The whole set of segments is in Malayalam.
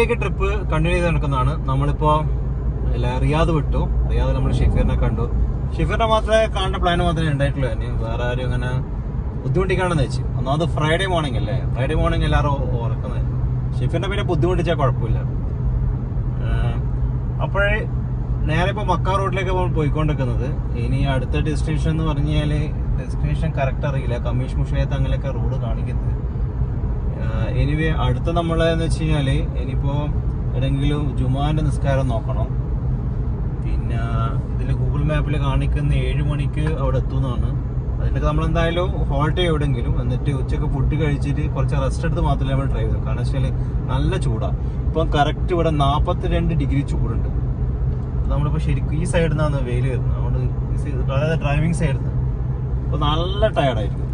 അബഹയിലേക്ക് ട്രിപ്പ് കണ്ടിന്യൂ ചെയ്ത് നടക്കുന്നതാണ്. നമ്മളിപ്പോൾ റിയാദ് വിട്ടു. റിയാദ് നമ്മൾ ഷിഫീറിനെ കണ്ടു. ഷിഫീറിനെ മാത്രമേ കാണേണ്ട പ്ലാൻ മാത്രമേ ഉണ്ടായിട്ടുള്ളൂ. തന്നെ വേറെ ആരും അങ്ങനെ ബുദ്ധിമുട്ടിക്കാണെന്ന് വെച്ചു. ഒന്നാമത് ഫ്രൈഡേ മോർണിംഗ് അല്ലേ, ഫ്രൈഡേ മോർണിംഗ് എല്ലാവരും ഉറക്കുന്നത്. ഷിഫീറിനെ പിന്നെ ബുദ്ധിമുട്ടിച്ചാൽ കുഴപ്പമില്ല. അപ്പോഴേ നേരെ ഇപ്പോൾ മക്ക റോഡിലേക്ക് നമ്മൾ പോയിക്കൊണ്ടിരിക്കുന്നത്. ഇനി അടുത്ത ഡെസ്റ്റിനേഷൻ എന്ന് പറഞ്ഞാൽ ഡെസ്റ്റിനേഷൻ കറക്റ്റ് അറിയില്ല. കമ്മീഷ് മുഷയത്ത് അങ്ങനെയൊക്കെ റോഡ് കാണിക്കുന്നത്. എനിവേ അടുത്ത നമ്മളെന്ന് വെച്ച് കഴിഞ്ഞാൽ ഇനിയിപ്പോൾ എവിടെയെങ്കിലും ജുമാൻ്റെ നിസ്കാരം നോക്കണം. പിന്നെ ഇതിൽ ഗൂഗിൾ മാപ്പിൽ കാണിക്കുന്ന 7 മണിക്ക് അവിടെ എത്തുന്നതാണ്. അതിനൊക്കെ നമ്മളെന്തായാലും ഹോൾട്ട് ചെയ്യും എവിടെയെങ്കിലും. എന്നിട്ട് ഉച്ചയ്ക്ക് ഫുഡ് കഴിച്ചിട്ട് കുറച്ച് റെസ്റ്റ് എടുത്ത് മാത്രമേ നമ്മൾ ഡ്രൈവ് ചെയ്തു. കാരണം വെച്ചാൽ നല്ല ചൂടാണ്. ഇപ്പം കറക്റ്റ് ഇവിടെ 42 ഡിഗ്രി ചൂടുണ്ട്. നമ്മളിപ്പോൾ ശരിക്കും ഈ സൈഡിൽ നിന്നാണ് വെയിൽ വരുന്നത്. അതുകൊണ്ട് അതായത് ഡ്രൈവിംഗ് സൈഡിൽ നിന്ന് അപ്പോൾ നല്ല ടയർഡായിരിക്കും.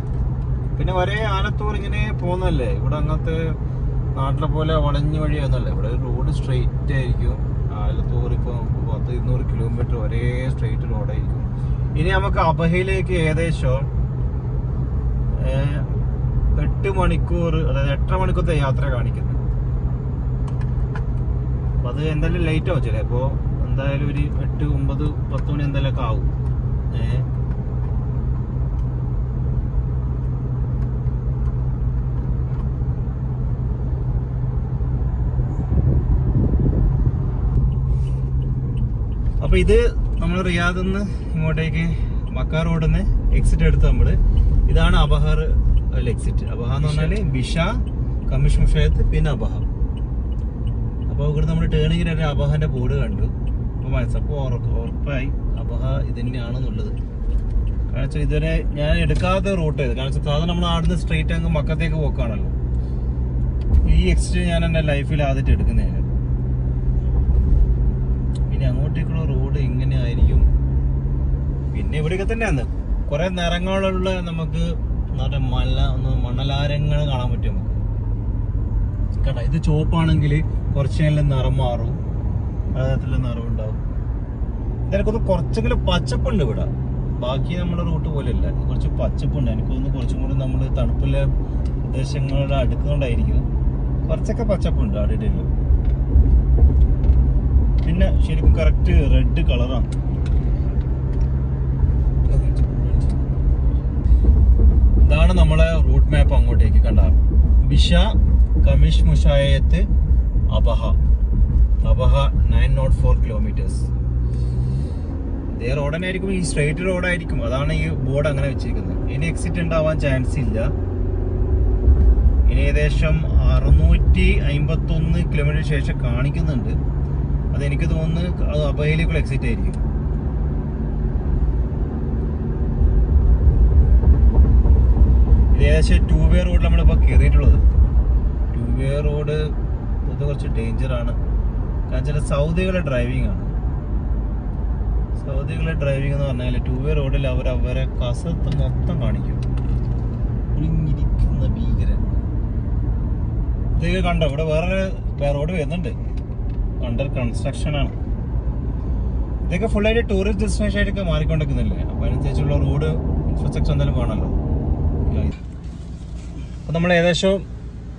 പിന്നെ ഒരേ ആലത്തൂർ ഇങ്ങനെ പോകുന്നതല്ലേ. ഇവിടെ അങ്ങനത്തെ നാട്ടിലെ പോലെ വളഞ്ഞ വഴിയൊന്നുമല്ല. ഇവിടെ റോഡ് സ്ട്രെയിറ്റ് ആയിരിക്കും. ആലത്തൂർ ഇപ്പോൾ 100-200 കിലോമീറ്റർ ഒരേ സ്ട്രെയിറ്റ് റോഡായിരിക്കും. ഇനി നമുക്ക് അബഹയിലേക്ക് ഏകദേശം 8 മണിക്കൂർ, അതായത് 8.5 മണിക്കൂറത്തെ യാത്ര കാണിക്കുന്നത്. അപ്പം അത് എന്തായാലും ലേറ്റ് ആവും ചിലപ്പോൾ. എന്തായാലും ഒരു 8, 9, 10 മണി എന്തായാലും ആവും. അപ്പൊ ഇത് നമ്മൾ റിയാദിൽ നിന്ന് ഇങ്ങോട്ടേക്ക് മക്ക റോഡിൽ നിന്ന് എക്സിറ്റ് എടുത്ത് നമ്മൾ ഇതാണ് അബഹർ എക്സിറ്റ്. അബഹ എന്ന് പറഞ്ഞാല് ബിഷ, കമ്മീഷ് മുഷയത്ത്, പിന്നെ അബഹ. അപ്പോൾ ഇവിടെ നമ്മൾ ടേണിങ്ങിന് ഒരു അബഹന്റെ ബോർഡ് കണ്ടു. അപ്പോൾ മനസ്സപ്പോൾ ഉറപ്പായി അബഹ ഇത് തന്നെയാണെന്നുള്ളത്. കാരണം വെച്ചാൽ ഇതുവരെ ഞാൻ എടുക്കാത്ത റൂട്ട് ചെയ്ത്. കാരണം വെച്ചാൽ സാധാരണ നമ്മൾ ആടുന്ന് സ്ട്രെയിറ്റ് അങ്ങ് മക്കത്തേക്ക് പോക്കാണല്ലോ. ഈ എക്സിറ്റ് ഞാൻ എൻ്റെ ലൈഫിൽ ആദ്യമായിട്ട് എടുക്കുന്നതാണ്. ഇനി അങ്ങോട്ടേക്കുള്ള റോഡ് ഇങ്ങനെ ആയിരിക്കും. പിന്നെ ഇവിടെയൊക്കെ തന്നെയാണ് കുറെ നിറങ്ങളുള്ള നമുക്ക് മണലാരങ്ങൾ കാണാൻ പറ്റും നമുക്ക്. കേട്ടോ, ഇത് ചുവപ്പാണെങ്കിൽ കുറച്ച് നല്ല നിറം മാറും, പലതരത്തിലുള്ള നിറം ഉണ്ടാവും. ഇതിനൊക്കെ കുറച്ചെങ്കിലും പച്ചപ്പുണ്ട് ഇവിടെ. ബാക്കി നമ്മുടെ റൂട്ട് പോലെ അല്ല, കുറച്ച് പച്ചപ്പുണ്ട്. എനിക്ക് തോന്നുന്നു കുറച്ചും കൂടി നമ്മൾ തണുപ്പുള്ള പ്രദേശങ്ങളുടെ അടുക്കുകൊണ്ടായിരിക്കും കുറച്ചൊക്കെ പച്ചപ്പുണ്ട് അടിയിലും. പിന്നെ ശരിക്കും കറക്റ്റ് റെഡ് കളറാണ്. ഇതാണ് നമ്മളെ റൂട്ട് മാപ്പ്. അങ്ങോട്ടേക്ക് കണ്ട ബിഷ, കമ്മീഷ് മുഷായത്ത്, അബഹ 904 കിലോമീറ്റേഴ്സ്. ഇതേ റോഡ് തന്നെ ആയിരിക്കും, ഈ സ്ട്രെയിറ്റ് റോഡായിരിക്കും. അതാണ് ഈ ബോർഡ് അങ്ങനെ വെച്ചിരിക്കുന്നത്. ഇനി എക്സിറ്റ് ഉണ്ടാവാൻ ചാൻസ് ഇല്ല. ഇനി ഏകദേശം 651 കിലോമീറ്റർ ശേഷം കാണിക്കുന്നുണ്ട്. അതെനിക്ക് തോന്നുന്നു അത് അബഹയിലേക്കുള്ള എക്സിറ്റ് ആയിരിക്കും. ഇത് ഏകദേശം 2 വേ റോഡ് നമ്മളിപ്പോൾ കയറിയിട്ടുള്ളത്. 2 വേ റോഡ് ഇത് കുറച്ച് ഡേഞ്ചറാണ്. കാരണം വെച്ചാൽ സൗദികളുടെ ഡ്രൈവിംഗ് ആണ്. സൗദികളുടെ ഡ്രൈവിംഗ് എന്ന് പറഞ്ഞാൽ 2 വേ റോഡിൽ അവരെ കസത്ത് മൊത്തം കാണിക്കും. ഒളിഞ്ഞിരിക്കുന്ന ഭീകരൻ. ഇതൊക്കെ കണ്ടോ, ഇവിടെ വേറെ റോഡ് വരുന്നുണ്ട്, അണ്ടർ കൺസ്ട്രക്ഷൻ ആണ്. ഇതൊക്കെ ഫുള്ളായിട്ട് ടൂറിസ്റ്റ് ഡെസ്റ്റിനേഷൻ ആയിട്ടൊക്കെ മാറിക്കൊണ്ടിരിക്കുന്നില്ലേ. അപ്പോൾ അതിനനുസരിച്ചുള്ള റോഡ് ഇൻഫ്രാസ്ട്രക്ചർ എന്തായാലും വേണമല്ലോ. അപ്പോൾ നമ്മൾ ഏകദേശം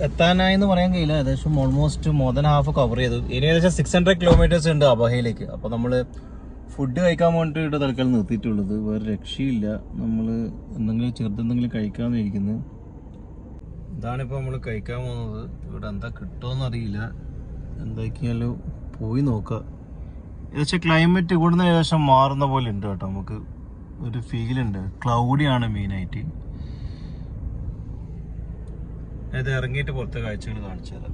എത്താനായി എന്ന് പറയാൻ കഴിയില്ല. ഏകദേശം almost more than half cover ചെയ്തു. ഇനി ഏകദേശം 600 കിലോമീറ്റേഴ്സ് ഉണ്ട് അബഹയിലേക്ക്. അപ്പോൾ നമ്മൾ ഫുഡ് കഴിക്കാൻ വേണ്ടിയിട്ട് തൽക്കാലം നിർത്തിയിട്ടുള്ളത്. വേറെ രക്ഷയില്ല. നമ്മൾ എന്തെങ്കിലും ചെറുതെന്തെങ്കിലും കഴിക്കാമെന്ന് ഇരിക്കുന്നത്. ഇതാണിപ്പോൾ നമ്മൾ കഴിക്കാൻ പോകുന്നത്. ഇവിടെ എന്താ കിട്ടുമെന്ന് അറിയില്ല. എന്തൊക്കെയാലും പോയി നോക്കാം. ഏകദേശം ക്ലൈമറ്റ് ഇവിടുന്ന് ഏകദേശം മാറുന്ന പോലെ ഉണ്ട് കേട്ടോ. നമുക്ക് ഒരു ഫീലുണ്ട്. ക്ലൗഡിയാണ് മെയിനായിട്ട്. ഇത് ഇറങ്ങിയിട്ട് പുറത്തെ കാഴ്ചകൾ കാണിച്ചു തരാം.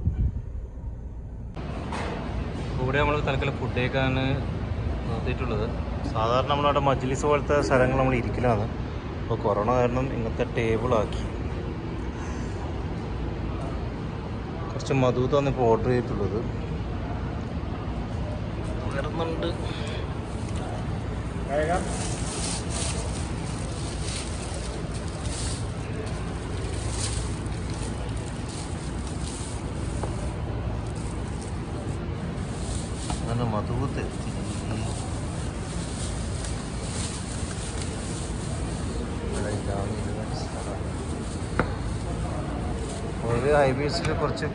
ഇവിടെ നമ്മൾ തൽക്കാലം ഫുഡ് കഴിക്കാണ് നിർത്തിയിട്ടുള്ളത്. സാധാരണ നമ്മളവിടെ മജ്ലിസ് പോലത്തെ സ്ഥലങ്ങൾ നമ്മൾ ഇരിക്കലാണ്. അപ്പോൾ കൊറോണ കാരണം ഇങ്ങനത്തെ ടേബിളാക്കി. കുറച്ച് മധുത്താണ് ഇപ്പോൾ ഓർഡർ ചെയ്തിട്ടുള്ളത്. വരുന്നുണ്ട്. അങ്ങനെ മധുത്ത് എത്തി. ഒരു ഹൈവേസിൽ കുറച്ച്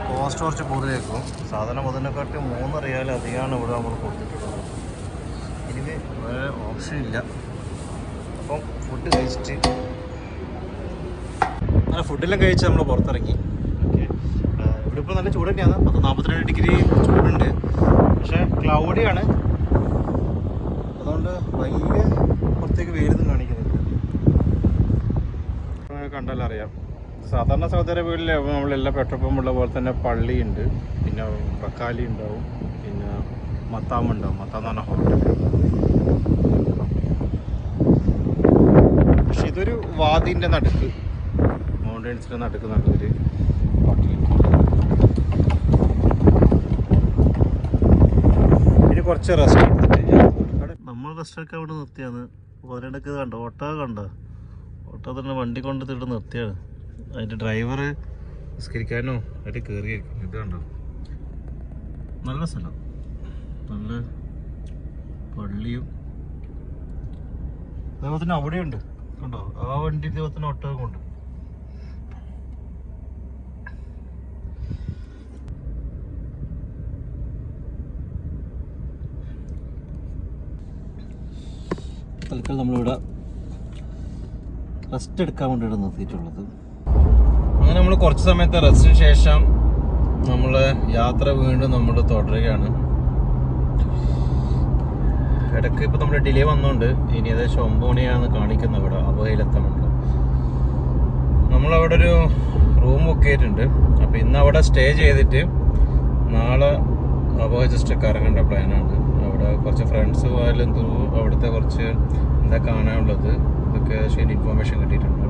കോസ്റ്റ് കുറച്ച് കൂടുതലേക്കും. സാധാരണ മുതലിനെക്കാട്ടി 3 റിയാൽ അധികമാണ് ഇവിടെ നമ്മൾ കൊടുത്തിട്ടുള്ളത്. ഇതിന് വേറെ ഓപ്ഷൻ ഇല്ല. അപ്പം ഫുഡ് കഴിച്ചിട്ട് അങ്ങനെ ഫുഡെല്ലാം കഴിച്ച് നമ്മൾ പുറത്തിറങ്ങി. ഓക്കെ, ഇവിടെ ഇപ്പോൾ നല്ല ചൂട് തന്നെയാണ്. 42 ഡിഗ്രി ചൂടുണ്ട്. പക്ഷേ ക്ലൗഡിയാണ്, അതുകൊണ്ട് വലിയ പുറത്തേക്ക് വെയിലൊന്നും കാണിക്കുന്നില്ല. കണ്ടാലും അറിയാം. സാധാരണ സൗദി അറേബ്യയിൽ നമ്മളെല്ലാം പെട്രോൾ പമ്പുള്ള പോലെ തന്നെ പള്ളിയുണ്ട്, പിന്നെ ബക്കാലി ഉണ്ടാവും, പിന്നെ മത്താം ഉണ്ടാവും. മത്താം എന്ന് പറഞ്ഞാൽ ഹോട്ടൽ. പക്ഷെ ഇതൊരു വാദിൻ്റെ നടുക്ക്, മൗണ്ടൻസിൻ്റെ നടുക്ക് നല്ലൊരു ഹോട്ടൽ. ഇനി കുറച്ച് റെസ്റ്റ് എടുത്തിട്ട് നമ്മൾ റെസ്റ്റൊക്കെ അവിടെ നിർത്തിയാണ്. ഒരിടക്ക് കണ്ടോ ഒട്ടകം കണ്ടോ? ഒട്ടകത്തിൻ്റെ വണ്ടി കൊണ്ട് തിട്ട് നിർത്തിയാണ്. അതിൻ്റെ ഡ്രൈവർ നിസ്കരിക്കാനോ അതിൽ കയറിയായിരിക്കും. ഇത് കണ്ടോ, നല്ല സ്ഥലം, നല്ല പള്ളിയും. അതേപോലെ തന്നെ അവിടെയുണ്ട് കണ്ടോ, ആ വണ്ടി ഇതേപോലെ തന്നെ ഒട്ടകം കൊണ്ട്. തൽക്കാലം നമ്മളിവിടെ റെസ്റ്റ് എടുക്കാൻ വേണ്ടിയിട്ട് നിർത്തിയിട്ടുള്ളത്. അങ്ങനെ നമ്മൾ കുറച്ച് സമയത്തെ റെസ്റ്റിന് ശേഷം നമ്മൾ യാത്ര വീണ്ടും നമ്മൾ തുടരുകയാണ്. ഇടയ്ക്ക് ഇപ്പോൾ നമ്മൾ ഡിലേ വന്നുകൊണ്ട് ഇനി ഏകദേശം 9 മണിയാണ് കാണിക്കുന്നത് ഇവിടെ അബുഹയിലെത്താൻ വേണ്ടി. നമ്മളവിടെ ഒരു റൂം ബുക്ക് ചെയ്തിട്ടുണ്ട്. അപ്പോൾ ഇന്ന് അവിടെ സ്റ്റേ ചെയ്തിട്ട് നാളെ അബുഹ ജസ്റ്റ് കറങ്ങേണ്ട പ്ലാനാണ്. അവിടെ കുറച്ച് ഫ്രണ്ട്സ് പോയാലും അവിടുത്തെ കുറച്ച് എന്താ കാണാനുള്ളത് ഇതൊക്കെ ഏകദേശം ഇൻഫോർമേഷൻ കിട്ടിയിട്ടുണ്ട്.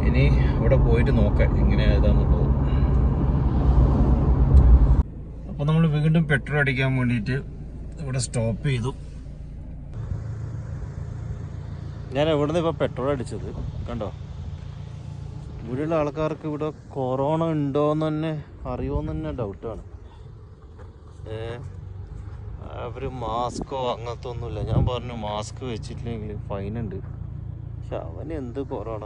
ഇനി അവിടെ പോയിട്ട് നോക്കാം എങ്ങനെയാണെന്നുള്ളത്. അപ്പോൾ നമ്മൾ വീണ്ടും പെട്രോൾ അടിക്കാൻ വേണ്ടിയിട്ട് ഇവിടെ സ്റ്റോപ്പ് ചെയ്തു. ഞാൻ എവിടെ നിന്ന് ഇപ്പോൾ പെട്രോൾ അടിച്ചത് കണ്ടോ. ഇവിടെയുള്ള ആൾക്കാർക്ക് ഇവിടെ കൊറോണ ഉണ്ടോയെന്ന് തന്നെ അറിയുമോയെന്ന് തന്നെ ഡൗട്ടാണ്. അവർ മാസ്കോ അങ്ങനത്തെ ഒന്നുമില്ല. ഞാൻ പറഞ്ഞു മാസ്ക് വെച്ചിട്ടില്ലെങ്കിൽ ഫൈനുണ്ട്. പക്ഷെ അവന് എന്ത് കൊറോണ,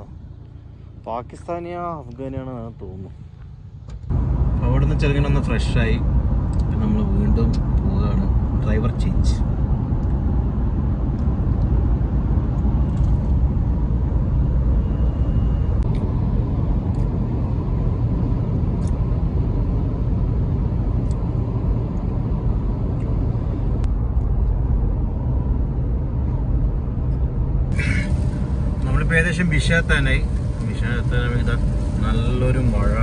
പാകിസ്ഥാനിയാ അഫ്ഗാനിയാണെന്നാണ് തോന്നുന്നു. അവിടെ നിന്ന് ചെറുങ്ങനെ ഫ്രഷായി നമ്മൾ വീണ്ടും പോവുകയാണ്. Driver change. നമ്മളിപ്പോൾ ഏകദേശം ബിഷാത്താനായി. ബിഷാത്താനായി നല്ലൊരു മഴ.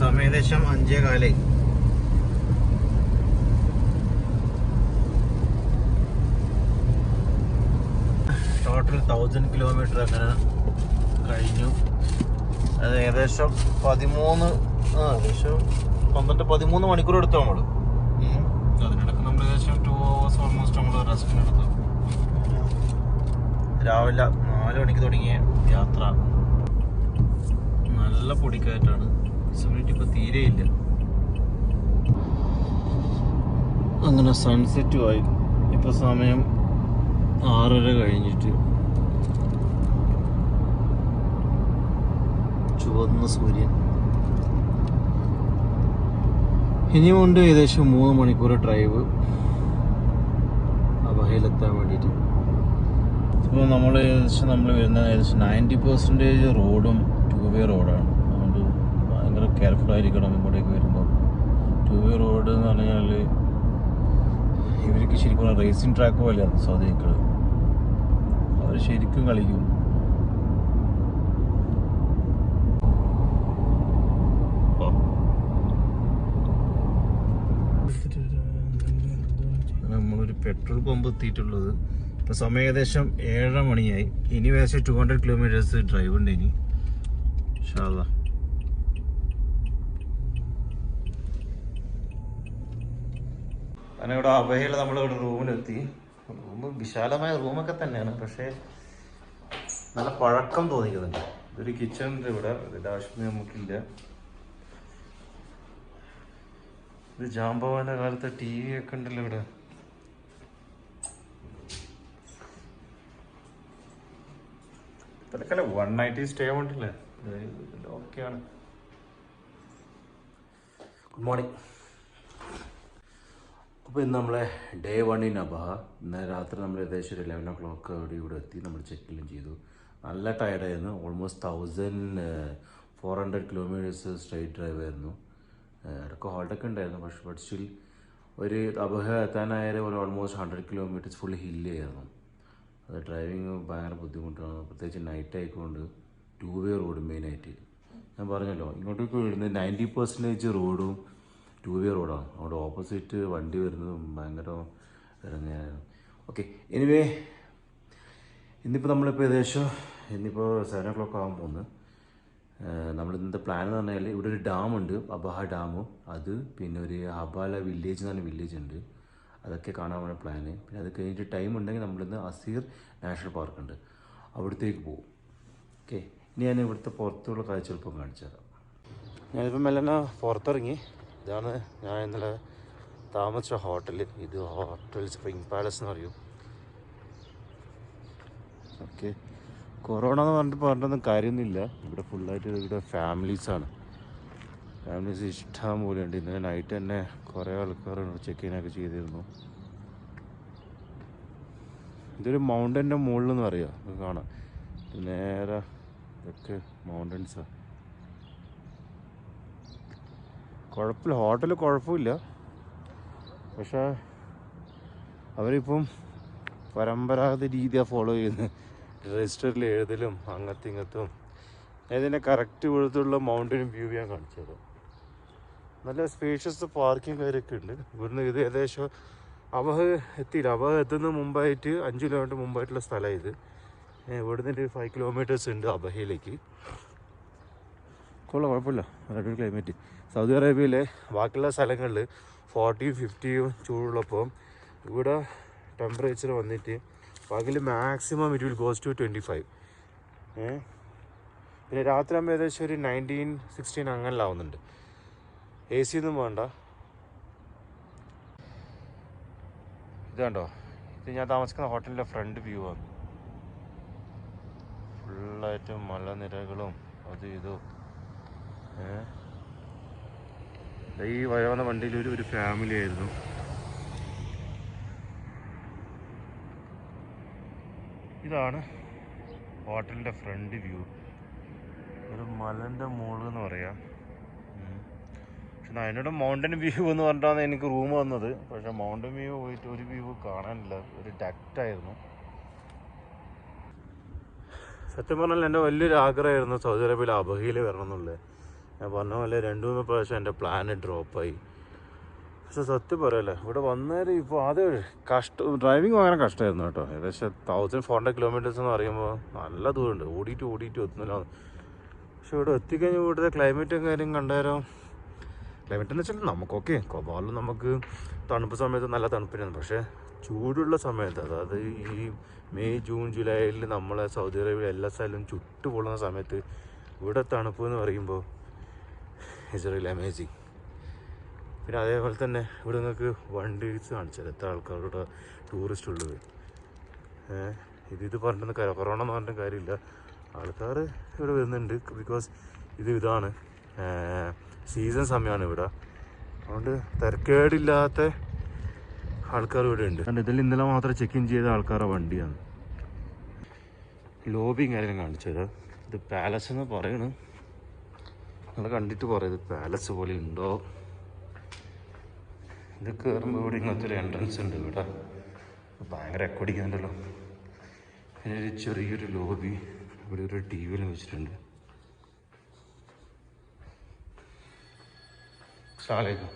സമയം ഏകദേശം 5:15. ടോട്ടൽ 1000 കിലോമീറ്റർ അങ്ങനെ കഴിഞ്ഞു. അത് ഏകദേശം 12-13 മണിക്കൂർ എടുത്തു നമ്മൾ. അതിനിടയ്ക്ക് നമ്മൾ ഏകദേശം 2 hours ഓൾമോസ്റ്റ് നമ്മൾ റെസ്റ്റിനെടുത്തു. രാവിലെ 4 മണിക്ക് തുടങ്ങിയ യാത്ര. നല്ല പൊടിക്കയറ്റാണ്. വിസിബിലിറ്റി ഇപ്പോൾ തീരെയില്ല. അങ്ങനെ സൺസെറ്റുമായി. ഇപ്പോൾ സമയം 6:30 കഴിഞ്ഞിട്ട്. ചുവന്ന സൂര്യൻ. ഇനിയുമുണ്ട് ഏകദേശം 3 മണിക്കൂർ ഡ്രൈവ് അബുഹയിലെത്താൻ വേണ്ടിയിട്ട്. ഇപ്പോൾ നമ്മൾ വരുന്നത് ഏകദേശം 90% റോഡും 2-way റോഡാണ്. അതുകൊണ്ട് ഭയങ്കര കെയർഫുൾ ആയിരിക്കണം ഇങ്ങോട്ടേക്ക് വരുമ്പോൾ. 2-way റോഡ് എന്ന് പറഞ്ഞാൽ ഇവർക്ക് ശരിക്കും റേസിംഗ് ട്രാക്ക് പോലെയാണ് സൗദികൾ. അവർ ശരിക്കും കളിക്കും. നമ്മളൊരു പെട്രോൾ പമ്പ് എത്തിയിട്ടുള്ളത്. ഇപ്പോൾ സമയം ഏകദേശം 7:30 മണിയായി. ഇനി ഏകദേശം 200 കിലോമീറ്റേഴ്സ് ഡ്രൈവ് ഉണ്ട് ഇനി ഇൻഷാ അല്ലാഹ്. അങ്ങനെ ഇവിടെ അബുഹയിൽ നമ്മളിവിടെ റൂമിലെത്തി. റൂം വിശാലമായ റൂമൊക്കെ തന്നെയാണ്, പക്ഷേ നല്ല പഴക്കം തോന്നിക്കുന്നുണ്ട്. ഇതൊരു കിച്ചൺ ഉണ്ട് ഇവിടെ, ഇതിൻ്റെ ആവശ്യം നമുക്കില്ല. ഇത് ജാംബവാന്റെ കാലത്തെ TV ഒക്കെ ഉണ്ടല്ലോ ഇവിടെ. തിരക്കല്ല 190 സ്റ്റേ ഉണ്ടല്ലേ, ഓക്കെയാണ്. Good morning. അപ്പോൾ ഇന്ന് നമ്മളെ ഡേ 1 ഇൻ അബഹ. ഇന്ന് രാത്രി നമ്മൾ ഏകദേശം ഒരു 11 o'clock ഇവിടെ എത്തി. നമ്മൾ ചെക്കെല്ലാം ചെയ്തു. നല്ല ടയർഡായിരുന്നു. ഓൾമോസ്റ്റ് 1400 കിലോമീറ്റേഴ്സ് സ്ട്രെയിറ്റ് ഡ്രൈവ് ആയിരുന്നു. ഇടയ്ക്ക് ഹോൾട്ടൊക്കെ ഉണ്ടായിരുന്നു, ബട്ട് സ്റ്റിൽ ഒരു അബഹ എത്താനായാലും ഒരു ഓൾമോസ്റ്റ് 100 കിലോമീറ്റേഴ്സ് ഫുൾ ഹില്ലായിരുന്നു. അത് ഡ്രൈവിങ് ഭയങ്കര ബുദ്ധിമുട്ടാണ്, പ്രത്യേകിച്ച് നൈറ്റ് ആയിക്കൊണ്ട്. 2-way റോഡ് മെയിനായിട്ട്. ഞാൻ പറഞ്ഞല്ലോ, ഇങ്ങോട്ടേക്ക് വരുന്നത് 90% റോഡും 2-way റോഡാണ്. അവിടെ ഓപ്പോസിറ്റ് വണ്ടി വരുന്നതും ഭയങ്കര ഇറങ്ങിയായിരുന്നു. ഓക്കെ, എനിവേ ഇന്നിപ്പോൾ നമ്മളിപ്പോൾ ഏകദേശം 7 o'clock ആകാൻ പോകുന്നു. നമ്മളിന്നത്തെ പ്ലാൻ എന്ന് പറഞ്ഞാൽ ഇവിടെ ഒരു ഡാമുണ്ട്, അബഹ ഡാമും, അത് പിന്നെ ഒരു ഹബാല വില്ലേജ് എന്ന് പറഞ്ഞ വില്ലേജ് ഉണ്ട്, അതൊക്കെ കാണാൻ വേണ്ട പ്ലാന്. പിന്നെ അത് കഴിഞ്ഞിട്ട് ടൈം ഉണ്ടെങ്കിൽ നമ്മളിന്ന് അസീർ നാഷണൽ പാർക്ക് ഉണ്ട്, അവിടത്തേക്ക് പോകും. ഓക്കെ, ഇനി ഞാൻ ഇവിടുത്തെ പുറത്തുള്ള കാഴ്ച എളുപ്പം കാണിച്ചു തരാം. ഞാനിപ്പോൾ മെല്ലനെ പുറത്തിറങ്ങി. ഇതാണ് ഞാൻ ഇന്നലെ താമസിച്ച ഹോട്ടൽ. ഇത് ഹോട്ടൽ സ്പ്രിംഗ് പാലസ് എന്ന് പറയും. ഓക്കെ, കൊറോണ എന്ന് പറഞ്ഞിട്ടൊന്നും കാര്യമൊന്നുമില്ല. ഇവിടെ ഫുള്ളായിട്ട് ഇവിടെ ഫാമിലീസ് ഇഷ്ടം പോലെ ഉണ്ട്. ഇന്നലെ നൈറ്റ് തന്നെ കുറേ ആൾക്കാർ ചെക്ക് ഇനൊക്കെ ചെയ്തിരുന്നു. ഇതൊരു മൗണ്ടൻ്റെ മുകളിൽ എന്ന് പറയാം, കാണാം. നേരെ ഇതൊക്കെ മൗണ്ടൻസാണ്. കുഴപ്പമില്ല, ഹോട്ടൽ കുഴപ്പമില്ല. പക്ഷേ അവരിപ്പം പരമ്പരാഗത രീതിയാണ് ഫോളോ ചെയ്യുന്നത്. രജിസ്റ്ററിൽ എഴുതലും അങ്ങനത്തെ ഇങ്ങനത്തും. ഇതിൻ്റെ കറക്റ്റ് ഇവിടുത്തുള്ള മൗണ്ടൻ വ്യൂ ഞാൻ കാണിച്ചത്. നല്ല സ്പേഷ്യസ് പാർക്കിംഗ് കാര്യമൊക്കെ ഉണ്ട്. ഇവിടുന്ന് ഇത് ഏകദേശം അബഹ എത്തിയില്ല. അബഹ എത്തുന്ന മുമ്പായിട്ട് 5 കിലോമീറ്റർ മുമ്പായിട്ടുള്ള സ്ഥലമാണ് ഇത്. ഇവിടുന്ന് ഒരു 5 kilometers ഉണ്ട് അബഹയിലേക്ക്. കുഴപ്പമില്ല, നല്ലൊരു ക്ലൈമറ്റ്. സൗദി അറേബ്യയിലെ ബാക്കിയുള്ള സ്ഥലങ്ങളിൽ 40, 50 ചൂടുള്ളപ്പോൾ ഇവിടെ ടെമ്പറേച്ചർ വന്നിട്ട് പകൽ maximum it will goes to 25. പിന്നെ രാത്രി ആകുമ്പോൾ ഏകദേശം ഒരു 19, 16 അങ്ങനെയാവുന്നുണ്ട്. AC ഒന്നും വേണ്ട. ഇത് കണ്ടോ, ഇത് ഞാൻ താമസിക്കുന്ന ഹോട്ടലിൻ്റെ ഫ്രണ്ട് വ്യൂ ആണ്. ഫുള്ളായിട്ട് മലനിരകളും അത് ഇതും. ഈ വന്ന വണ്ടിയിൽ ഒരു ഫാമിലി ആയിരുന്നു. ഇതാണ് ഹോട്ടലിൻ്റെ ഫ്രണ്ട് വ്യൂ. ഒരു മലൻ്റെ മുകളിൽ എന്ന് പറയാം. പക്ഷെ അതിനോട് മൗണ്ടൻ വ്യൂ എന്ന് പറഞ്ഞിട്ടാണ് എനിക്ക് റൂം വന്നത്. പക്ഷെ മൗണ്ടൻ വ്യൂ പോയിട്ട് ഒരു വ്യൂ കാണാനില്ല, ഒരു ഡക്റ്റായിരുന്നു. സത്യം പറഞ്ഞാൽ എൻ്റെ വലിയൊരു ആഗ്രഹമായിരുന്നു സൗദി അറേബ്യയിൽ അബഹയിൽ വരണം എന്നുള്ളത്. ഞാൻ പറഞ്ഞ പോലെ 2-3 പ്രാവശ്യം എൻ്റെ പ്ലാന് ഡ്രോപ്പായി. പക്ഷെ സത്യം പറയല്ലേ, ഇവിടെ വന്നേരം ഇപ്പോൾ ആദ്യം ഡ്രൈവിങ് ഭയങ്കര കഷ്ടമായിരുന്നു കേട്ടോ. ഏകദേശം 1400 kilometers എന്ന് പറയുമ്പോൾ നല്ല ദൂരമുണ്ട്. ഓടിയിട്ട് എത്തുന്നില്ല. പക്ഷെ ഇവിടെ എത്തിക്കഴിഞ്ഞാൽ ഇവിടുത്തെ ക്ലൈമറ്റും കാര്യം കണ്ടാലും, ക്ലൈമറ്റ് എന്ന് വെച്ചാൽ നമുക്കൊക്കെ കൊബാലും നമുക്ക് തണുപ്പ് സമയത്ത് നല്ല തണുപ്പിനാണ്. പക്ഷേ ചൂടുള്ള സമയത്ത്, അതായത് ഈ മെയ്, ജൂൺ, ജൂലൈയിൽ നമ്മളെ സൗദി അറേബ്യ എല്ലാ സ്ഥലവും ചുട്ടു പൊള്ളുന്ന സമയത്ത് ഇവിടെ തണുപ്പ് എന്ന് പറയുമ്പോൾ ഇറ്റ്സ് റിയലി അമേസിങ്. പിന്നെ അതേപോലെ തന്നെ ഇവിടെ നിങ്ങൾക്ക് വണ്ടീസ് കാണിച്ചാൽ എത്ര ആൾക്കാരുടെ ടൂറിസ്റ്റ് ഉള്ളത്. ഇത് പറഞ്ഞിട്ട് കൊറോണ എന്ന് പറഞ്ഞിട്ട് കാര്യമില്ല, ആൾക്കാർ ഇവിടെ വരുന്നുണ്ട്. ബിക്കോസ് ഇതാണ് സീസൺ സമയമാണ് ഇവിടെ. അതുകൊണ്ട് തിരക്കേടില്ലാത്ത ആൾക്കാർ ഇവിടെ ഉണ്ട്. ഇതിൽ ഇന്നലെ മാത്രം ചെക്ക് ഇൻ ചെയ്ത ആൾക്കാരുടെ വണ്ടിയാണ്. ലോബിയും കാര്യം കാണിച്ചത്. ഇത് പാലസ് എന്ന് പറയണം. നിങ്ങൾ കണ്ടിട്ട് പറയുന്നത് പാലസ് പോലെ ഉണ്ടോ. ഇത് കയറുമ്പോൾ ഇവിടെ ഇങ്ങനത്തെ ഒരു എൻട്രൻസ് ഉണ്ട്. ഇവിടെ ഭയങ്കര എക്കോടിക്കുന്നുണ്ടല്ലോ. പിന്നെ ഒരു ചെറിയൊരു ലോബി, ഇവിടെ ഒരു TV വെച്ചിട്ടുണ്ട്. അസ്സലാമു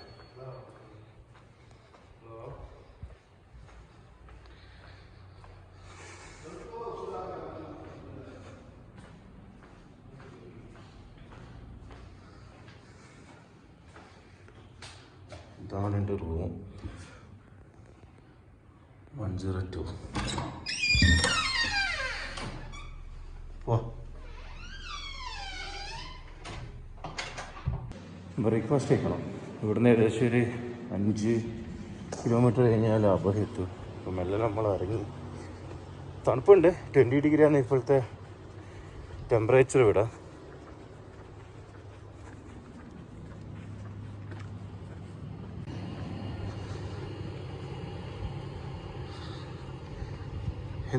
ഇതാണ് എൻ്റെ റൂം 102. ബ്രേക്ക്ഫാസ്റ്റ് കഴിക്കണം. ഇവിടുന്ന് ഏകദേശം ഒരു 5 kilometer കഴിഞ്ഞാൽ അബഹ എത്തും. അപ്പോൾ മെല്ലെ നമ്മൾ ഇറങ്ങി. തണുപ്പുണ്ട്, 20 degree ഇപ്പോഴത്തെ ടെമ്പറേച്ചർ ഇവിടെ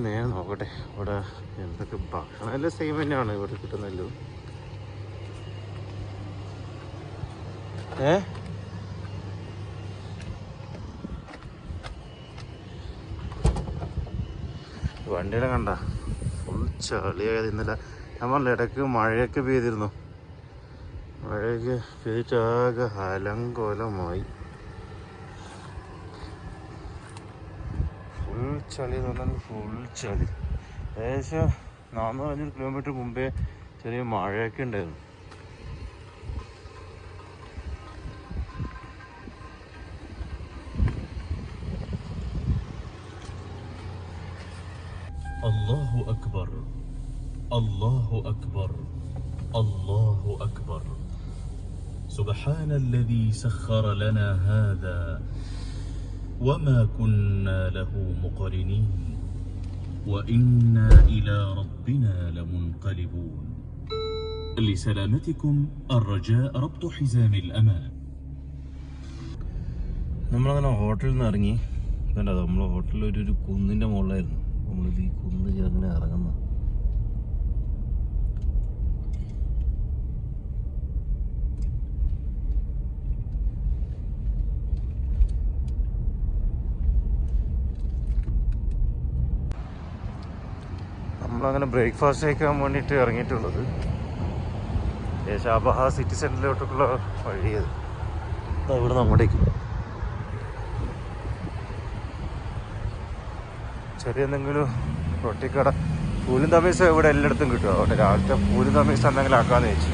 നേരെ നോക്കട്ടെ. ഇവിടെ എന്തൊക്കെ ഭക്ഷണം എല്ലാം സെയിം തന്നെയാണ് ഇവിടെ കിട്ടുന്നല്ലോ. വണ്ടിയിലെ കണ്ട ഫുൾ ചളിയായത്. ഇന്നലെ നമ്മൾ ഇടയ്ക്ക് മഴയൊക്കെ പെയ്തിരുന്നു. മഴയൊക്കെ പെയ്തിട്ടാകെ അലങ്കോലമായി. ഫുൾ ചളി എന്ന് പറഞ്ഞാൽ ഫുൾ ചളി. ഏകദേശം 400-500 കിലോമീറ്റർ മുമ്പേ ചെറിയ മഴയൊക്കെ ഉണ്ടായിരുന്നു. الله أكبر الله أكبر الله أكبر سبحان الذي سخر لنا هذا وما كنا له مقرنين وإنا إلى ربنا لمنقلبون لسلامتكم الرجاء ربط حزام الأمان. നമ്മളങ്ങനെ ഹോട്ടലിൽ നിന്ന് ഇറങ്ങി. നമ്മൾ ഹോട്ടലിൽ ഒരു കുന്നിൻ്റെ മുകളിലായിരുന്നു. നമ്മളിത് ഈ കുന്ന് അങ്ങനെ ഇറങ്ങുന്ന നമ്മളങ്ങനെ ബ്രേക്ക്ഫാസ്റ്റ് കഴിക്കാൻ വേണ്ടിയിട്ട് ഇറങ്ങിയിട്ടുള്ളത്. ഷാബഹ സിറ്റി സെൻറ്ററിലോട്ടുള്ള വഴിയത് ഇവിടെ അങ്ങോട്ടേക്ക്. ചെറിയ എന്തെങ്കിലും റൊട്ടിക്കട പൂലും തമീസ് ഇവിടെ എല്ലായിടത്തും കിട്ടും. അതുകൊണ്ട് രാവിലത്തെ പൂലും തമീസ് എന്തെങ്കിലും ആക്കാമെന്ന് ചോദിച്ചു.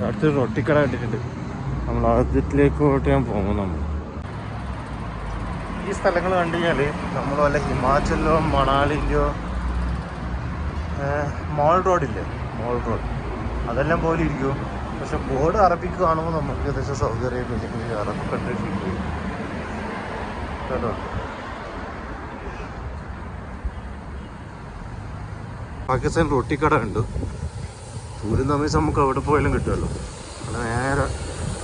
അടുത്തൊരു റൊട്ടിക്കട കണ്ടിട്ടുണ്ട്. നമ്മൾ ആദ്യത്തിലേക്കോട്ട് ഞാൻ പോകും. നമ്മൾ ഈ സ്ഥലങ്ങൾ കണ്ടു കഴിഞ്ഞാൽ നമ്മൾ വല്ല ഹിമാചലിലോ മണാലിയിലോ മോൾ റോഡില്ലേ, മോൾ റോഡ് അതെല്ലാം പോലെ ഇരിക്കും. പക്ഷെ ബോർഡ് അറബിക്ക് കാണുമ്പോൾ നമുക്ക് ഏകദേശം സൗകര്യം ഇല്ലെങ്കിൽ അറബ് കൺട്രി ഫീൽ ചെയ്യും കേട്ടോ. പാകിസ്ഥാൻ റൊട്ടിക്കട ഉണ്ട്. പൂലും തമീസ് നമുക്ക് അവിടെ പോയാലും കിട്ടുമല്ലോ. അത് നേരെ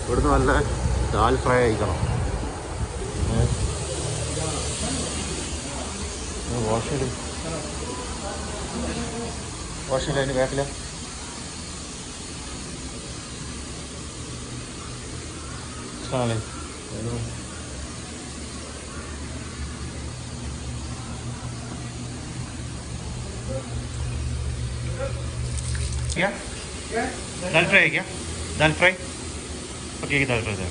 ഇവിടുന്ന് നല്ല ദാൽ ഫ്രൈ കഴിക്കണം. വാഷില്ല അതിന് ബാക്കില क्या दाल फ्राई है क्या? दाल फ्राई ओके दाल फ्राई है.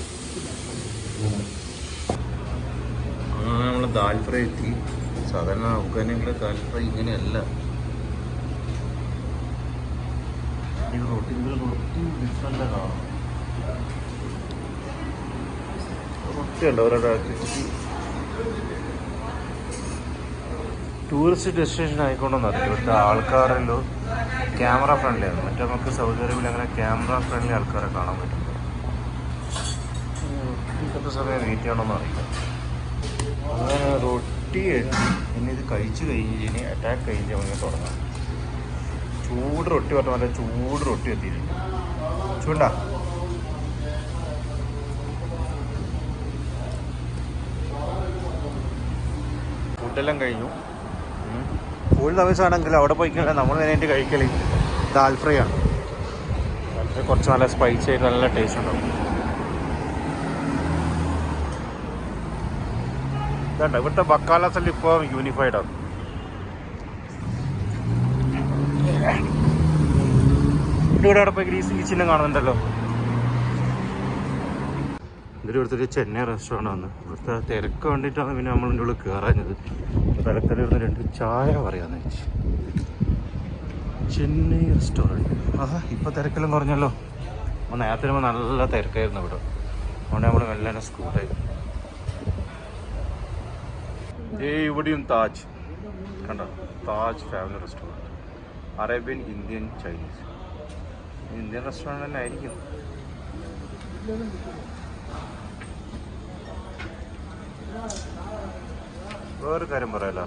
നമ്മൾ ദാൽ ഫ്രൈ എത്തി. സാധാരണ അഫ്ഗാനിലെ ദാൽ ഫ്രൈ ഇങ്ങനെയല്ല. ഇത് റൊട്ടി ഡിഫറെൻ്റ് കാണാം. റൊട്ടിയുണ്ട് അവരുടെ ടൂറിസ്റ്റ് ഡെസ്റ്റിനേഷൻ ആയിക്കൊണ്ടെന്നറിയില്ല. ഇവിടുത്തെ ആൾക്കാരെല്ലോ ക്യാമറ ഫ്രണ്ട്ലി ആണ്. മറ്റേ നമുക്ക് സൗദി അറേബ്യയിൽ അങ്ങനെ ക്യാമറ ഫ്രണ്ട്ലി ആൾക്കാരെ കാണാൻ പറ്റും. ഇപ്പോഴത്തെ സമയം വെയിറ്റ് ചെയ്യണമെന്ന് അറിയില്ല. അങ്ങനെ റൊട്ടി എത്തി. ഇനി ഇത് കഴിച്ച് കഴിഞ്ഞ് ഇനി അറ്റാക്ക് കഴിഞ്ഞ് നമുക്ക് തുടങ്ങാം. ചൂട് റൊട്ടി പറഞ്ഞ പോലെ ചൂട് റൊട്ടി എത്തിയിട്ടുണ്ട്. ചൂണ്ടാ ഫുഡെല്ലാം കഴിഞ്ഞു. ഫുൾ തമീസാണെങ്കിൽ അവിടെ പോയി കഴിഞ്ഞാൽ നമ്മൾ നേരിട്ട് കഴിക്കൽ ദാൽ ഫ്രൈ ആണ്. ദാൽ ഫ്രൈ കുറച്ച് നല്ല സ്പൈസി ആയിട്ട് നല്ല ടേസ്റ്റ് ഉണ്ടാവും. ഇതുണ്ട് ഇവിടുത്തെ ബക്കാലാസെല്ലാം ഇപ്പോൾ യൂണിഫൈഡ് ആണ്. ഇവിടെ അവിടെ പോയി ഗ്രീസ് ഈ ചിഹ്നം കാണുന്നുണ്ടല്ലോ. ഇതിൽ ഇവിടുത്തെ ചെന്നൈ റെസ്റ്റോറൻ്റ് ആണ്. ഇവിടുത്തെ തിരക്ക് വേണ്ടിയിട്ടാണ് പിന്നെ നമ്മളിൻ്റെ ഉള്ളിൽ കയറാഞ്ഞത്. തിരക്കലിരുന്ന് 2 ചായ പറയാമെന്ന് വെച്ചു. ചെന്നൈ റെസ്റ്റോറൻറ്റ്. ഇപ്പോൾ തിരക്കെല്ലാം കുറഞ്ഞല്ലോ. അപ്പോൾ നേരത്തെ വരുമ്പോൾ നല്ല തിരക്കായിരുന്നു ഇവിടെ. അതുകൊണ്ട് നമ്മൾ മെല്ലെ സ്കൂട്ടായി. ഇവിടെയും താജ് കണ്ടോ, Taj family restaurant. Arabian, Indian, Chinese. Indian restaurant തന്നെ ആയിരിക്കും. വേറൊരു കാര്യം പറയാലോ,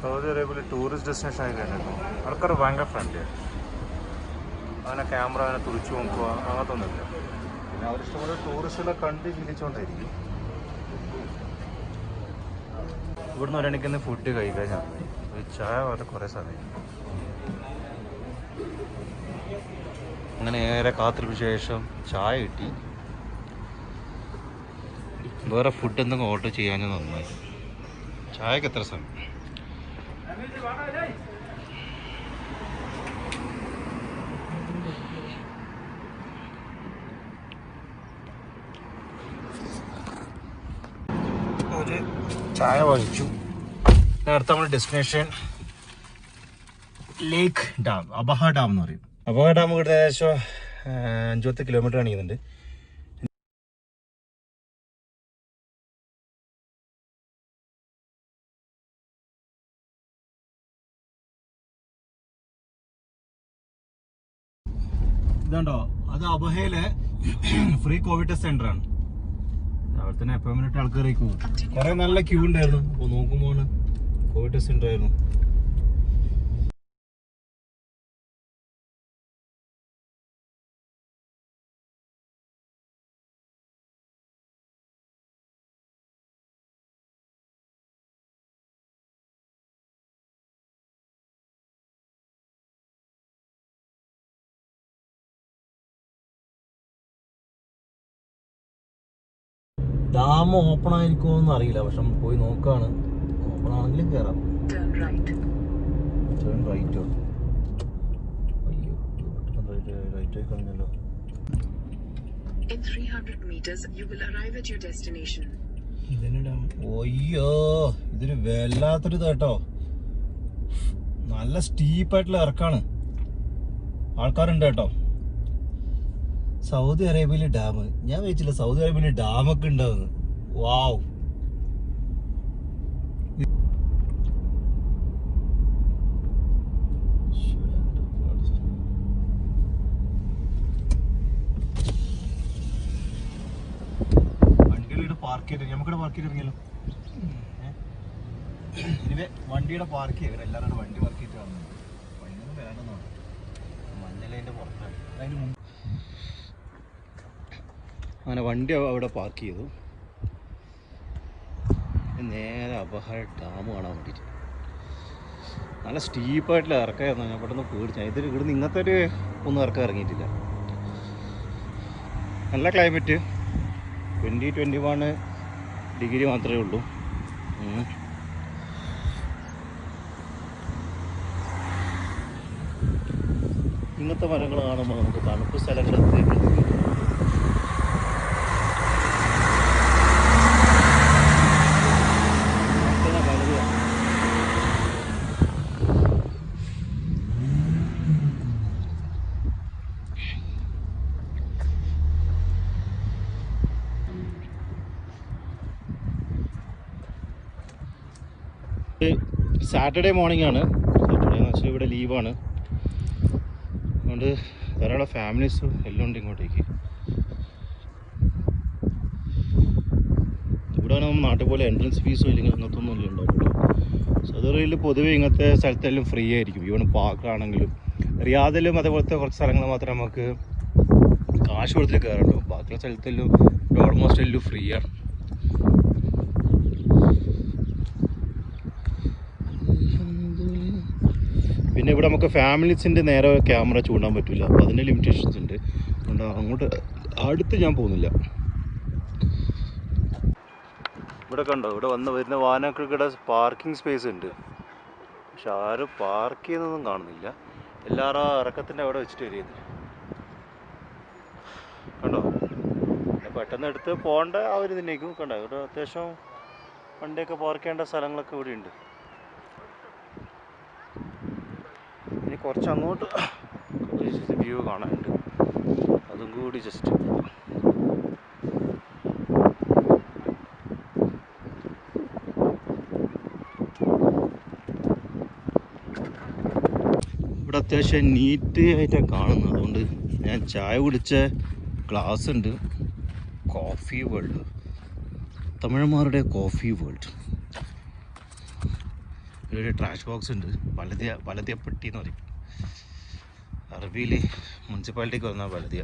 സൗദി അറേബ്യയിൽ ടൂറിസ്റ്റ് ഡെസ്റ്റിനേഷൻ ആയി കഴിഞ്ഞിട്ടും ആൾക്കാർ ഭയങ്കര ഫ്രണ്ട്ലിയാണ്. അങ്ങനെ ക്യാമറ അങ്ങനെ തുറിച്ചു നോക്കുക അങ്ങനത്തെ ഒന്നുമില്ല. പിന്നെ അവരിഷ്ടംപോലെ ടൂറിസ്റ്റുകളെ കണ്ട് ശീലിച്ചുകൊണ്ടിരിക്കും. ഇവിടുന്ന് ഒരെണ്ണിക്കുന്ന ഫുഡ് കഴിക്കാൻ ഞാൻ ചായ പോലെ കുറേ സമയം അങ്ങനെ ഏറെ കാത്തിരിപ്പിന് ശേഷം ചായ കിട്ടി. വേറെ ഫുഡ് എന്തെങ്കിലും ഓർഡർ ചെയ്യാൻ നന്നായി. ചായക്ക് എത്ര സമയം? ഒരു ചായ വാങ്ങിച്ചു. നേരത്തെ നമ്മുടെ ഡെസ്റ്റിനേഷൻ ലേക്ക് ഡാം, അബഹ ഡാം എന്ന് പറയും. അബഹ ഡാം ഇവിടെ ഏകദേശം 50 കിലോമീറ്റർ കാണിക്കുന്നുണ്ട്. ഇതുണ്ടോ, അത് അബഹയിലെ ഫ്രീ കോവിഡ് ടെസ്റ്റ് സെന്റർ ആണ്. അവിടെ തന്നെ അപ്പോയിന്റ്മെന്റ് ആൾക്കാർ കുറെ നല്ല ക്യൂ ഉണ്ടായിരുന്നു. അപ്പോൾ നോക്കുമ്പോൾ കോവിഡ് ടെസ്റ്റ് സെന്റർ ആയിരുന്നു. ഡാം ഓപ്പൺ ആയിരിക്കുമോ എന്ന് അറിയില്ല, പക്ഷെ പോയി നോക്കാണ്. ഓപ്പൺ ആണെങ്കിലും കയറാം. ടേൺ റൈറ്റോ? അയ്യോ, റൈറ്റ് ആയി കളഞ്ഞല്ലോ. In 300 meters, you will arrive at your destination. ഒയ്യോ, ഇതൊരു വല്ലാത്തൊരു കേട്ടോ. നല്ല സ്റ്റീപ്പായിട്ടുള്ള ഇറക്കാണ്. ആൾക്കാരുണ്ട് കേട്ടോ. സൗദി അറേബ്യയിലെ ഡാം, ഞാൻ വെച്ചില്ല സൗദി അറേബ്യയിലെ ഡാമൊക്കെ ഉണ്ടാവുന്നു. വാവ്. വണ്ടിയുടെ പാർക്ക് ചെയ്ത് നമുക്കിവിടെ പാർക്ക് ചെയ്തിറങ്ങിയല്ലോ. ഇനിവേ വണ്ടിയുടെ പാർക്ക് ചെയ്യും. എല്ലാവരും വണ്ടി പാർക്ക് ചെയ്തിട്ട് വന്നത് വണ്ടിയൊന്നും വേണമെന്നാണ്. മഞ്ഞലതിൻ്റെ പുറത്താണ്. അതിന് മുമ്പ് അങ്ങനെ വണ്ടി അവിടെ പാർക്ക് ചെയ്തു. നേരെ അബഹ ഡാം കാണാൻ വേണ്ടിയിട്ട്. നല്ല സ്റ്റീപ്പായിട്ടുള്ള ഇറക്കമായിരുന്നു. ഞാൻ പെട്ടെന്ന് പേടിച്ചു. ഇതിൽ ഇവിടുന്ന് ഇങ്ങനത്തെ ഒരു ഒന്നും ഇറക്കം ഇറങ്ങിയിട്ടില്ല. നല്ല ക്ലൈമറ്റ്. 20-21 ഡിഗ്രി മാത്രമേ ഉള്ളൂ. ഇങ്ങനത്തെ മരങ്ങൾ കാണുമ്പോൾ നമുക്ക് തണുപ്പ് സ്ഥലങ്ങളെത്തി. സാറ്റർഡേ മോർണിംഗ് ആണ്. സാറ്റർഡേ എന്ന് വെച്ചാൽ ഇവിടെ ലീവാണ്. അതുകൊണ്ട് ധാരാളം ഫാമിലീസ് എല്ലാം ഉണ്ട് ഇങ്ങോട്ടേക്ക്. ഇവിടെ നമ്മൾ നാട്ടിൽ പോലെ എൻട്രൻസ് ഫീസോ ഇല്ലെങ്കിൽ അങ്ങനത്തെ ഒന്നും ഇല്ല ഉണ്ടാവില്ല. സൗദി അറേബ്യയിൽ പൊതുവെ ഇങ്ങനത്തെ സ്ഥലത്തെല്ലാം ഫ്രീ ആയിരിക്കും. ഈവൺ പാർക്കാണെങ്കിലും റിയാദിലും അതേപോലത്തെ കുറച്ച് സ്ഥലങ്ങൾ മാത്രമേ നമുക്ക് കാശ് കൊടുത്തിട്ട് കയറുള്ളൂ. ബാക്കിയുള്ള സ്ഥലത്തെല്ലാം ഓൾമോസ്റ്റ് എല്ലാം ഫ്രീ ആണ്. പിന്നെ ഇവിടെ നമുക്ക് ഫാമിലീസിൻ്റെ നേരെ ക്യാമറ ചൂണ്ടാൻ പറ്റില്ല. അപ്പോൾ അതിൻ്റെ ലിമിറ്റേഷൻസ് ഉണ്ട്. അതുകൊണ്ട് അങ്ങോട്ട് അടുത്ത് ഞാൻ പോകുന്നില്ല. ഇവിടെ കണ്ടോ, ഇവിടെ വരുന്ന വാഹനങ്ങൾക്കിടെ പാർക്കിംഗ് സ്പേസ് ഉണ്ട്. പക്ഷെ ആരും പാർക്ക് ചെയ്യുന്നതൊന്നും കാണുന്നില്ല. എല്ലാവരും ഇറക്കത്തിൻ്റെ അവിടെ വെച്ചിട്ട് വരികയാണ്. കണ്ടോ, പെട്ടെന്ന് എടുത്ത് പോകേണ്ട ആ ഒരു ഇതിനേക്കും കണ്ടോ. ഇവിടെ അത്യാവശ്യം വണ്ടിയൊക്കെ പാർക്ക് ചെയ്യേണ്ട സ്ഥലങ്ങളൊക്കെ ഇവിടെ ഉണ്ട്. ഇനി കുറച്ച് അങ്ങോട്ട് വ്യൂ കാണാനുണ്ട്. അതും കൂടി ജസ്റ്റ് ഇവിടെ അത്യാവശ്യം നീറ്റ് ആയിട്ടാണ് കാണുന്നത്. അതുകൊണ്ട് ഞാൻ ചായ കുടിച്ച ഗ്ലാസ് ഉണ്ട്. കോഫി വേൾഡ്, തമിഴന്മാരുടെ കോഫി വേൾഡ്. ഒരു ട്രാഷ് ബോക്സ് ഉണ്ട്, ബലദിയപ്പെട്ടി എന്ന് പറയും. അറബിയിൽ മുനിസിപ്പാലിറ്റിക്ക് വന്നാൽ ബലദിയ.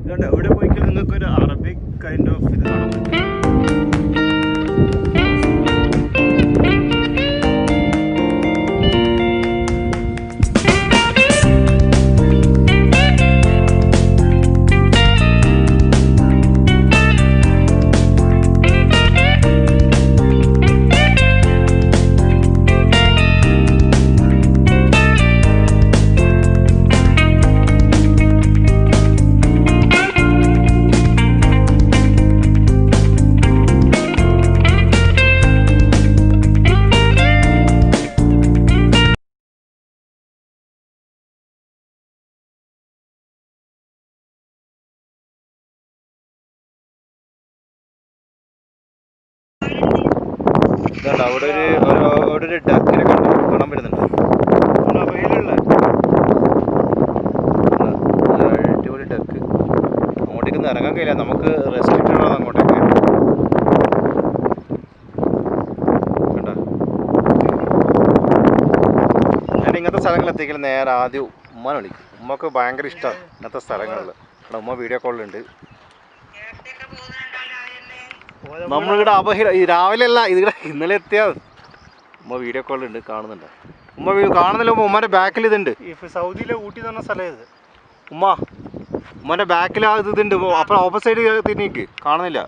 ഇതുകൊണ്ട് എവിടെ പോയിക്കൽ നിങ്ങൾക്കൊരു അറബിക് കൈൻഡ് ഓഫ് ഇത് കാണാൻ പറ്റും. ഇതുണ്ട് അവിടെ ഒരു ഡക്കിനെ കാണാൻ പറ്റുന്നുണ്ട്. വെയിലുള്ള അടിപൊളി ഡക്ക്. അങ്ങോട്ടേക്കൊന്നും ഇറങ്ങാൻ കഴിയില്ല, നമുക്ക് റെസ്ട്രിക്റ്റഡ് ആണ് അങ്ങോട്ടേക്ക്. കണ്ടോ, ഞാൻ ഇങ്ങനത്തെ സ്ഥലങ്ങളെത്തിക്കൽ നേരെ ആദ്യം ഉമ്മനെ വിളിക്കും. ഉമ്മക്ക് ഭയങ്കര ഇഷ്ടമാണ് ഇങ്ങനത്തെ സ്ഥലങ്ങളിൽ. അവിടെ ഉമ്മ വീഡിയോ കോളിലുണ്ട്. നമ്മളിവിടെ അപഹിത രാവിലെ അല്ല, ഇതിവിടെ ഇന്നലെ എത്തിയാൽ ഉമ്മ വീഡിയോ കോളുണ്ട്, കാണുന്നുണ്ട്. ഉമ്മ കാണുന്നില്ല. ഉമ്മൻ്റെ ബാക്കിൽ ഇതുണ്ട്. സൗദിയിലെ ഊട്ടി എന്ന് പറഞ്ഞ സ്ഥലം ഇത്. ഉമ്മൻ്റെ ബാക്കിൽ ആ ഇതുണ്ട്. അപ്പം ഓപ്പോസൈഡ് തിരിഞ്ഞിക്ക് കാണുന്നില്ല.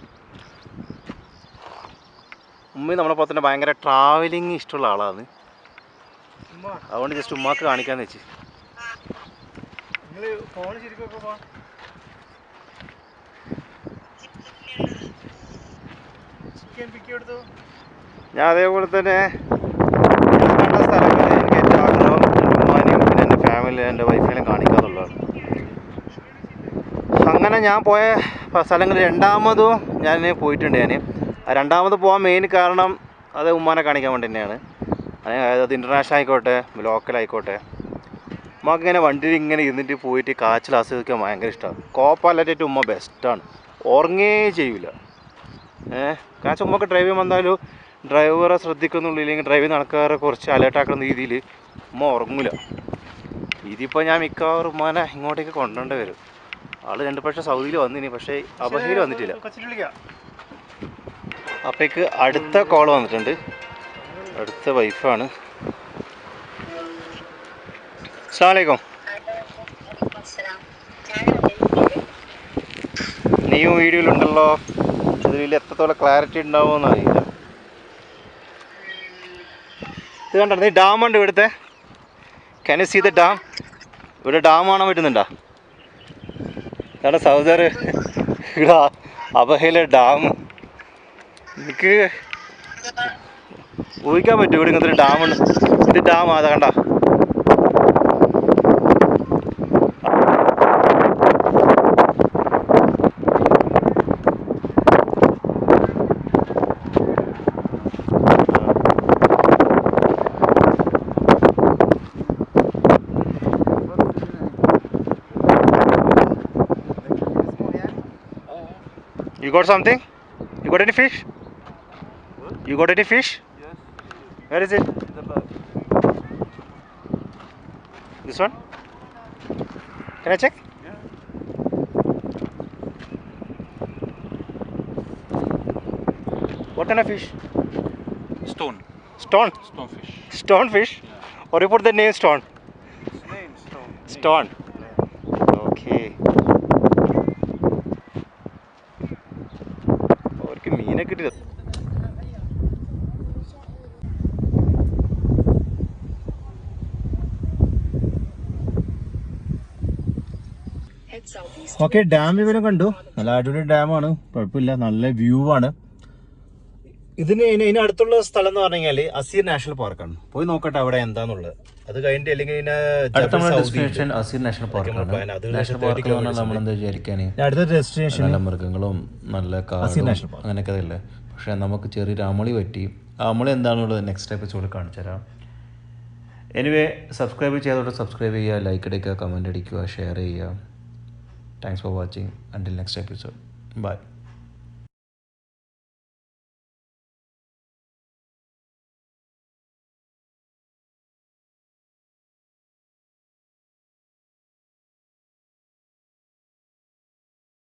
ഉമ്മ നമ്മളെ പോലെ തന്നെ ഭയങ്കര ട്രാവലിങ് ഇഷ്ടമുള്ള ആളാണ്. അതുകൊണ്ട് ജസ്റ്റ് ഉമ്മാക്ക് കാണിക്കാന്ന് വെച്ച്. ഫോൺ ശരിക്കും ഞാൻ അതേപോലെ തന്നെ കണ്ട സ്ഥലങ്ങളിൽ എനിക്ക് ഏറ്റവും ആഗ്രഹം ഉമ്മാനെയും പിന്നെ എൻ്റെ ഫാമിലി, എൻ്റെ വൈഫിനെയും കാണിക്കാന്നുള്ളതാണ്. അങ്ങനെ ഞാൻ പോയ സ്ഥലങ്ങളിൽ രണ്ടാമതും ഞാൻ പോയിട്ടുണ്ട്. രണ്ടാമത് പോകാൻ മെയിൻ കാരണം അത് ഉമ്മാനെ കാണിക്കാൻ വേണ്ടി തന്നെയാണ്. അത് ഇൻ്റർനാഷണൽ ആയിക്കോട്ടെ ലോക്കലായിക്കോട്ടെ, ഉമ്മക്ക് ഇങ്ങനെ വണ്ടിയിൽ ഇങ്ങനെ ഇരുന്നിട്ട് പോയിട്ട് കാച്ചിൽ ആസ്വദിക്കാൻ ഭയങ്കര ഇഷ്ടമാണ്. കോപ്പല്ലാറ്റായിട്ട് ഉമ്മ ബെസ്റ്റാണ്, ഉറങ്ങേ ചെയ്യില്ല. കാരണം ഉമ്മക്ക് ഡ്രൈവ് ചെയ്യുമ്പോൾ എന്തായാലും ഡ്രൈവറെ ശ്രദ്ധിക്കുന്നുള്ളൂ, ഇല്ലെങ്കിൽ ഡ്രൈവ് നടക്കാറെ കുറച്ച് അലേർട്ടാക്കുന്ന രീതിയിൽ ഉമ്മ ഉറങ്ങില്ല. ഇതിപ്പോൾ ഞാൻ മിക്കവാറും ഉമ്മാനെ ഇങ്ങോട്ടേക്ക് കൊണ്ടുവരേണ്ടി വരും. ആൾ 2 പ്രാവശ്യം സൗദിയിൽ വന്നിനി, പക്ഷേ അബഹയിൽ വന്നിട്ടില്ല. അപ്പോഴേക്ക് അടുത്ത കോൾ വന്നിട്ടുണ്ട്. അടുത്ത വൈഫാണ്. അസ്സലാമു അലൈക്കും. നീയും വീഡിയോയിലുണ്ടല്ലോ, ഇതിൽ എത്രത്തോളം ക്ലാരിറ്റി ഉണ്ടാവുമെന്ന് അറിയില്ല. ഇത് കണ്ടോ, നീ ഡാമുണ്ട് ഇവിടുത്തെ. Can you see the dam? ഇവിടെ ഡാം കാണാൻ പറ്റുന്നുണ്ടോ? ഇതാണ് സൗദി ഇവിടെ അബഹയിലെ ഡാം. എനിക്ക് ഊഹിക്കാൻ പറ്റും ഇവിടെ ഇങ്ങനത്തെ ഒരു ഡാമുണ്ട്. ഇത് ഡാം അതാ കണ്ട. You got something? You got any fish? You got any fish? Yes. Where is it? In the bag. This one? Can I check? Yeah. What kind of fish? Stone. Stone? Stone fish. Stone fish? Yeah. Or you put the name Stone? Its name stone. Stone. Okay. അവർക്ക് മീനെ കിട്ടില്ല. Head southeast. ഓക്കെ, ഡാം ഇവനെ കണ്ടു. നല്ല അടിപൊളി ഡാമാണ്, കുഴപ്പമില്ല, നല്ല വ്യൂ ആണ്. ഇതിന് അടുത്തുള്ള സ്ഥലം എന്ന് പറഞ്ഞു കഴിഞ്ഞാൽ അസീർ നാഷണൽ പാർക്കാണ്. പോയി നോക്കട്ടെ അവിടെ എന്താന്നുള്ളത്. അത് കഴിഞ്ഞിട്ട് അല്ലെങ്കിൽ അസീർ നാഷണൽ പാർക്കാണ്. നാഷണൽ പാർക്ക് നമ്മൾ എന്താ വിചാരിക്കാൻ, അടുത്ത ഡെസ്റ്റിനേഷൻ നല്ല മൃഗങ്ങളും നല്ല കാടും അങ്ങനെയൊക്കെ അല്ലേ. പക്ഷെ നമുക്ക് ചെറിയൊരു അമളി പറ്റി. ആ അമളി എന്താണെന്നുള്ളത് നെക്സ്റ്റ് എപ്പിസോഡിൽ കാണിച്ചു തരാം. എനിവേ, സബ്സ്ക്രൈബ് ചെയ്തോട്ട് സബ്സ്ക്രൈബ് ചെയ്യുക, ലൈക്ക് അടിക്കുക, കമൻറ്റ് അടിക്കുക, ഷെയർ ചെയ്യുക. Thanks for watching. Until next episode. By.